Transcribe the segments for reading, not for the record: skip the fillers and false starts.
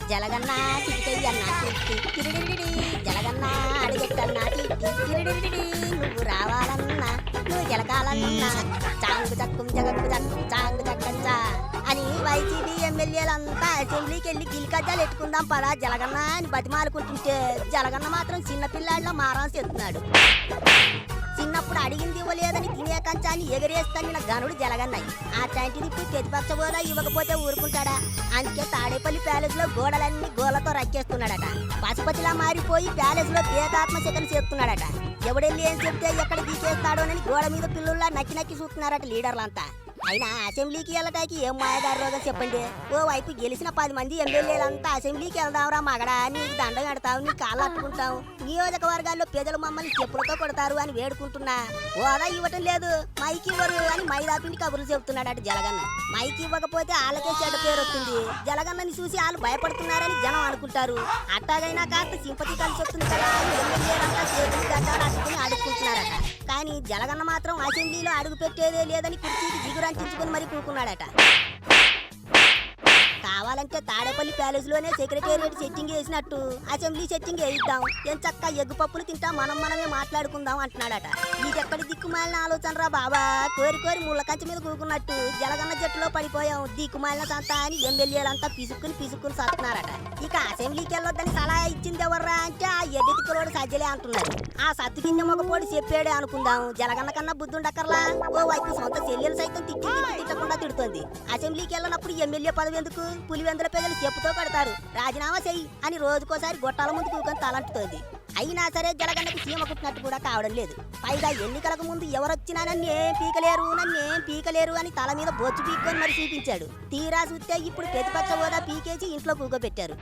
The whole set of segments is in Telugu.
జలగన్న చిటికయ్యన్న చిటికిడిడిడి జలగన్న అడిగెట్టన్నా చిటికిడిడిడి నువ్వు రావాలన్నా నువ్వు గెలకాలన్నా చాంగు చక్కుం జగకు చాంగు చక్కంచా అని వైసీపీ ఎమ్మెల్యేలంతా అసెంబ్లీకి వెళ్ళి గిలికజ్జాలు ఎట్టుకుందాం పదా జలగన్న అని బతిమాలుకుంటుంటే జలగన్న మాత్రం చిన్నపిల్లాడిలో మారాల్సి ఎత్తున్నాడు. చిన్నప్పుడు అడిగింది ఇవ్వలేదని తినే కంచాన్ని ఎగరేస్తానిన గనుడు జలగన్నాయి. ఆ టైంటిది ఇప్పుడు ప్రతిపక్ష హోదా ఇవ్వకపోతే ఊరుకుంటాడా? అందుకే తాడేపల్లి ప్యాలెస్ లో గోడలన్నీ గోలతో రక్కేస్తున్నాడట. పశుపతిలా మారిపోయి ప్యాలెస్ లో పేతాత్మ శకలు చేస్తున్నాడట. ఎవడెళ్ళి ఏం చెప్తే ఎక్కడ తీసేస్తాడోనని గోడ మీద పిల్లుల్లా నక్కి నక్కి చూస్తున్నారట లీడర్లంతా. అయినా అసెంబ్లీకి వెళ్ళటానికి ఏం మాయదారి రోజు చెప్పండి. ఓ వైపు గెలిచిన 10 మంది ఎమ్మెల్యేలంతా అసెంబ్లీకి వెళ్దాంరా మగడా, నీకు దండ కడతావు, నీ కాళ్ళు అట్టుకుంటావు, నియోజకవర్గాల్లో ప్రజలు మమ్మల్ని చెప్పులతో కొడతారు అని వేడుకుంటున్నా హోదా ఇవ్వటం లేదు, మైకి ఇవ్వరు అని మైదాపిండి కబుర్లు చెబుతున్నాడట జలగన్న. మైకి ఇవ్వకపోతే వాళ్ళకే చెడ్డ పేరు వస్తుంది. జలగన్నని చూసి వాళ్ళు భయపడుతున్నారని జనం అనుకుంటారు. అట్టాగైనా కాస్త సింపతి కలిసి వస్తుంది కదా అని ఎమ్మెల్యేలంతా చేతులు గడ్డాలు అట్టుకుని అడుక్కుంటున్నారట. కానీ జలగన్న మాత్రం అసెంబ్లీలో అడుగు పెట్టేదే లేదని కుర్చీకి జిగురంటించుకుని మరి కూకున్నాడట. కావాలంటే తాడేపల్లి ప్యాలెస్ లోనే సెక్రటేరియట్ సెట్టింగ్ వేసినట్టు అసెంబ్లీ సెట్టింగ్ వేయిద్దాం, ఎంచక్క ఎగ్గు పప్పులు తింటా మనమే మాట్లాడుకుందాం అంటున్నాడట. ఇదెక్కడి దిక్కుమాలిన ఆలోచన రా బాబా, కోరి కోరి ముళ్ళ కంచె మీద కూకున్నట్టు జలగన్న జట్టులో పడిపోయాం. దిక్కుమాలిన సంత అని ఎమ్మెల్యేలంతా పిసుక్కుని సత్తున్నారట. ఇక అసెంబ్లీకి వెళ్ళొద్దని సలహా ఇచ్చింది ఎవర్రా అంటే ఆ ఎడ్డెతికలోడు సజ్జలే అంటున్నారు. ఆ సత్తు కింద మొగపోడి చెప్పాడే అనుకుందాం. జలగన్న కన్నా బుద్ధుండక్కర్లా. ఓ వైపు సొంత చెల్లెలు సైతం తిట్టకుండా తిడుతోంది. అసెంబ్లీకి వెళ్ళినప్పుడు ఎమ్మెల్యే పదవి ఎందుకు, పులివెందుల ప్రజలు చెప్పుతో కడతారు, రాజీనామా చెయ్యి అని రోజుకోసారి గొట్టాల ముందు కూకొని తలంటుతోంది. అయినా సరే జలగన్నకి సీమ కుట్టినట్టు కూడా కావడం లేదు. పైగా ఎన్నికలకు ముందు ఎవరొచ్చినా నన్నేం పీకలేరు అని తల మీద బొచ్చు పీక్కొని మరి చూపించాడు. తీరా చూస్తే ఇప్పుడు ప్రతిపక్ష హోదా పీకేసి ఇంట్లో కూకోబెట్టారు.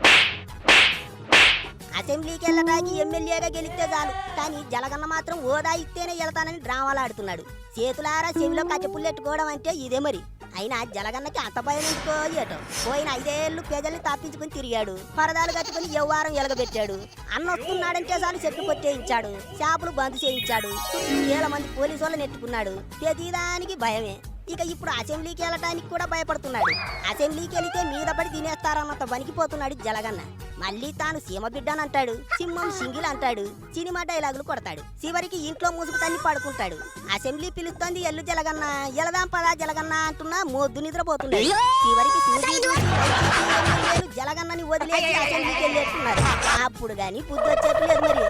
అసెంబ్లీకి వెళ్ళడానికి ఎమ్మెల్యేగా గెలిస్తే చాలు, కానీ జలగన్న మాత్రం హోదా ఇస్తేనే వెళ్తానని డ్రామాలు ఆడుతున్నాడు. చేతులారా చెవిలో కచ్చపుల్లు ఎట్టుకోవడం అంటే ఇదే మరి. అయినా జలగన్నకి అంత భయం ఎందుకో ఏటో. పోయిన 5 ఏళ్ళు ప్రజల్ని తప్పించుకుని తిరిగాడు, పరదాలు కట్టుకుని వ్యవహారం ఎలగబెట్టాడు. అన్న వస్తున్నాడంటే చాలు చెట్లు కొట్టేయించాడు, షాపులు బంద్ చేయించాడు, 1,000 మంది పోలీసు వాళ్ళని నెట్టుకున్నాడు. ప్రతిదానికి భయమే. ఇక ఇప్పుడు అసెంబ్లీకి వెళ్ళటానికి కూడా భయపడుతున్నాడు. అసెంబ్లీకి వెళితే మీద పడి తినేస్తారన్నంత వణికిపోతున్నాడు జలగన్న. మళ్ళీ తాను సీమ బిడ్డనంటాడు, సింహం సింగిల్ అంటాడు, సినిమా డైలాగులు కొడతాడు. చివరికి ఇంట్లో ముసుగు తన్ని పడుకుంటాడు. అసెంబ్లీ పిలుస్తోంది ఎల్లు జలగన్న, ఎలదాం పదా జలగన్న అంటున్నా మొద్దు నిద్రపోతున్నాడు. చివరికి జలగన్నని వదిలేసి అసెంబ్లీకి వెళ్ళేస్తున్నారు. అప్పుడు గాని బుద్ధి వచ్చేట్లేదు మరి.